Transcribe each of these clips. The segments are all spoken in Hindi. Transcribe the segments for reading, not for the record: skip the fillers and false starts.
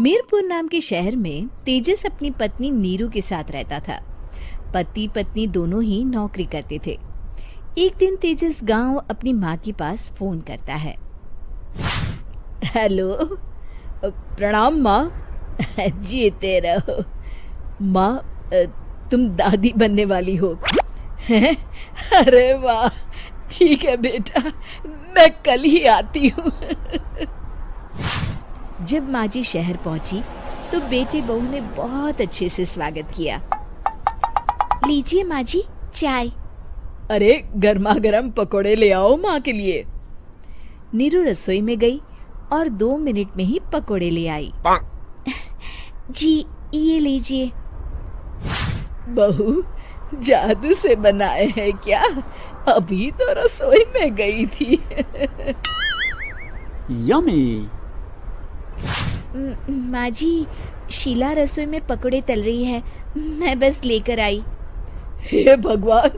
मीरपुर नाम के शहर में तेजस अपनी पत्नी नीरू के साथ रहता था। पति पत्नी दोनों ही नौकरी करते थे। एक दिन तेजस गांव अपनी माँ के पास फोन करता है। हेलो, प्रणाम माँ। जीते रहो माँ, तुम दादी बनने वाली हो। अरे वाह, ठीक है बेटा, मैं कल ही आती हूँ। जब माँ जी शहर पहुंची तो बेटे बहू ने बहुत अच्छे से स्वागत किया। लीजिए माँ जी चाय। अरे गर्मा गर्म पकोड़े ले आओ माँ के लिए। नीरू रसोई में गई और 2 मिनट में ही पकोड़े ले आई। जी ये लीजिए। बहू जादू से बनाए हैं क्या? अभी तो रसोई में गई थी। यम्मी। माँ जी, शीला रसोई में पकोड़े तल रही है, मैं बस लेकर आई। हे भगवान,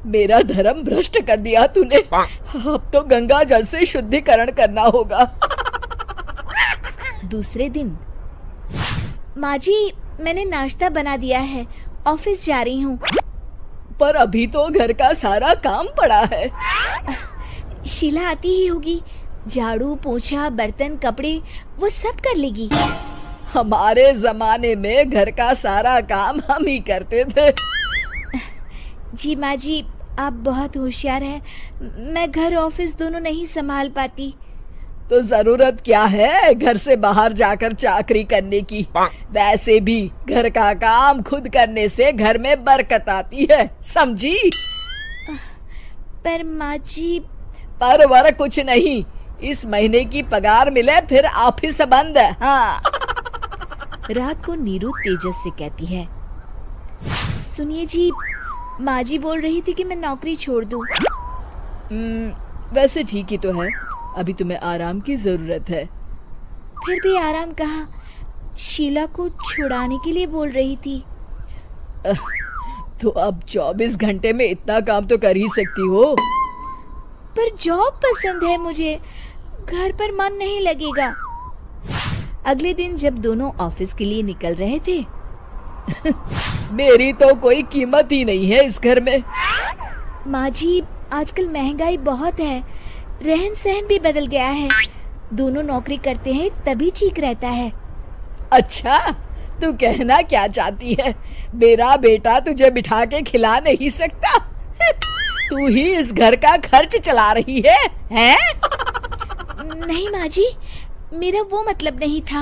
मेरा धर्म भ्रष्ट कर दिया तूने। अब तो गंगा जल से शुद्धिकरण करना होगा। दूसरे दिन, माँ जी मैंने नाश्ता बना दिया है, ऑफिस जा रही हूँ। पर अभी तो घर का सारा काम पड़ा है। शीला आती ही होगी, झाड़ू पोछा बर्तन कपड़े वो सब कर लेगी। हमारे जमाने में घर का सारा काम हम ही करते थे। जी माँ जी, आप बहुत होशियार हैं, मैं घर ऑफिस दोनों नहीं संभाल पाती। तो जरूरत क्या है घर से बाहर जाकर चाकरी करने की? वैसे भी घर का काम खुद करने से घर में बरकत आती है, समझी? पर माँ जी। पर वर कुछ नहीं, इस महीने की पगार मिले फिर ऑफिस बंद है। हाँ। रात को नीरू तेजस से कहती है, सुनिए जी, माँ जी बोल रही थी कि मैं नौकरी छोड़ दूं। वैसे ठीक ही तो है, अभी तुम्हें आराम की जरूरत है। फिर भी आराम कहाँ, शीला को छुड़ाने के लिए बोल रही थी। तो अब 24 घंटे में इतना काम तो कर ही सकती हो। पर जॉब पसंद है मुझे, घर पर मन नहीं लगेगा। अगले दिन जब दोनों ऑफिस के लिए निकल रहे थे, मेरी तो कोई कीमत ही नहीं है इस घर में। माँ जी, आजकल महंगाई बहुत है, रहन सहन भी बदल गया है, दोनों नौकरी करते हैं तभी ठीक रहता है। अच्छा, तू कहना क्या चाहती है? मेरा बेटा तुझे बिठा के खिला नहीं सकता? तू ही इस घर का खर्च चला रही है, हैं? नहीं माँ जी, मेरा वो मतलब नहीं था।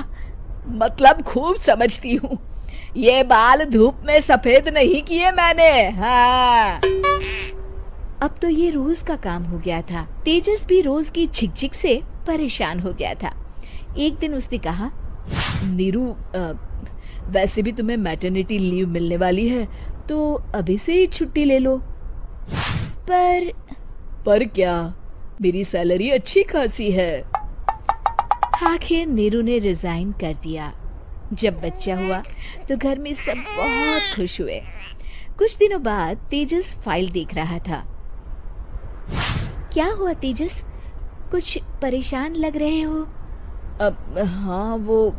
मतलब खूब समझती हूँ, ये बाल धूप में सफेद नहीं किए मैंने। हाँ। अब तो ये रोज का काम हो गया था। तेजस भी रोज की झिकझिक से परेशान हो गया था। एक दिन उसने कहा, नीरू, वैसे भी तुम्हें मैटरनिटी लीव मिलने वाली है, तो अभी से ही छुट्टी ले लो। पर क्या, मेरी सैलरी अच्छी खासी है। आखिर नीरू ने रिजाइन कर दिया। जब बच्चा हुआ तो घर में सब बहुत खुश हुए। कुछ दिनों बाद तेजस फाइल देख रहा था। क्या हुआ तेजस, कुछ परेशान लग रहे हो? हाँ, वो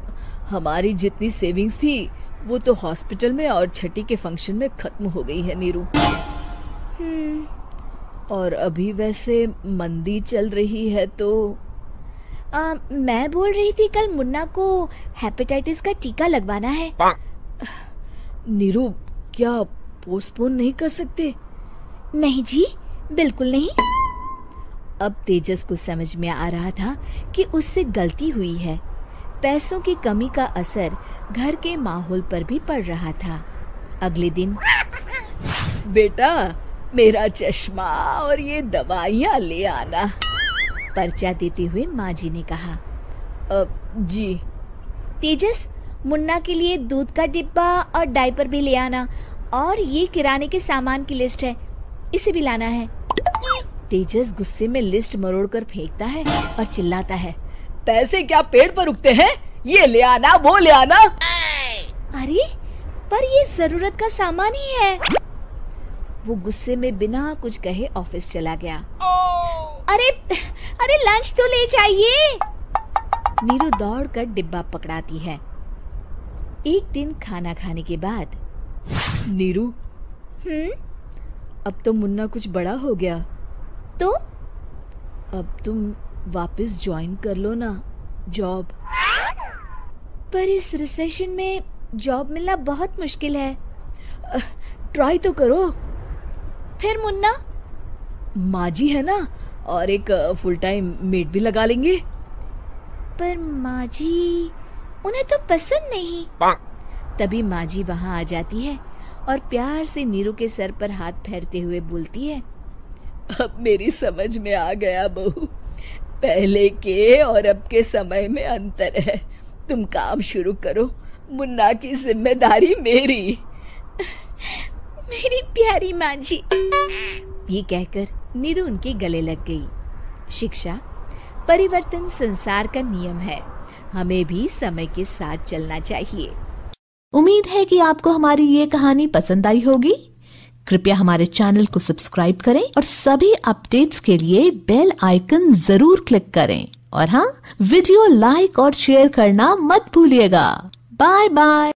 हमारी जितनी सेविंग्स थी वो तो हॉस्पिटल में और छठी के फंक्शन में खत्म हो गई है नीरू। और अभी वैसे मंदी चल रही है तो मैं बोल रही थी कल मुन्ना को हेपेटाइटिस का टीका लगवाना है। नीरू, क्या पोस्टपोन नहीं कर सकते? नहीं जी, बिल्कुल नहीं। अब तेजस को समझ में आ रहा था कि उससे गलती हुई है। पैसों की कमी का असर घर के माहौल पर भी पड़ रहा था। अगले दिन, बेटा मेरा चश्मा और ये दवाइयाँ ले आना, पर्चा देते हुए माँ जी ने कहा। जी। तेजस, मुन्ना के लिए दूध का डिब्बा और डायपर भी ले आना, और ये किराने के सामान की लिस्ट है, इसे भी लाना है। तेजस गुस्से में लिस्ट मरोड़कर फेंकता है और चिल्लाता है, पैसे क्या पेड़ पर उगते हैं? ये ले आना, वो ले आना। अरे पर ये जरूरत का सामान ही है। वो गुस्से में बिना कुछ कहे ऑफिस चला गया। अरे लंच तो ले जाइए। नीरू दौड़कर डिब्बा पकड़ाती है। एक दिन खाना खाने के बाद, नीरू, अब तो मुन्ना कुछ बड़ा हो गया, तो अब तुम वापस ज्वाइन कर लो ना जॉब। पर इस रिसेशन में जॉब मिलना बहुत मुश्किल है। ट्राई तो करो। फिर मुन्ना, माँ जी है ना, और एक फुल टाइम मेड भी लगा लेंगे। पर माँ जी, उन्हें तो पसंद नहीं। तभी माँ जी वहां आ जाती है और प्यार से नीरू के सर पर हाथ फेरते हुए बोलती है, अब मेरी समझ में आ गया बहू, पहले के और अब के समय में अंतर है। तुम काम शुरू करो, मुन्ना की जिम्मेदारी मेरी। मेरी प्यारी माँ जी, ये कहकर नीरू उनके गले लग गई। शिक्षा, परिवर्तन संसार का नियम है, हमें भी समय के साथ चलना चाहिए। उम्मीद है कि आपको हमारी ये कहानी पसंद आई होगी। कृपया हमारे चैनल को सब्सक्राइब करें और सभी अपडेट्स के लिए बेल आइकन जरूर क्लिक करें। और हाँ, वीडियो लाइक और शेयर करना मत भूलिएगा। Bye bye.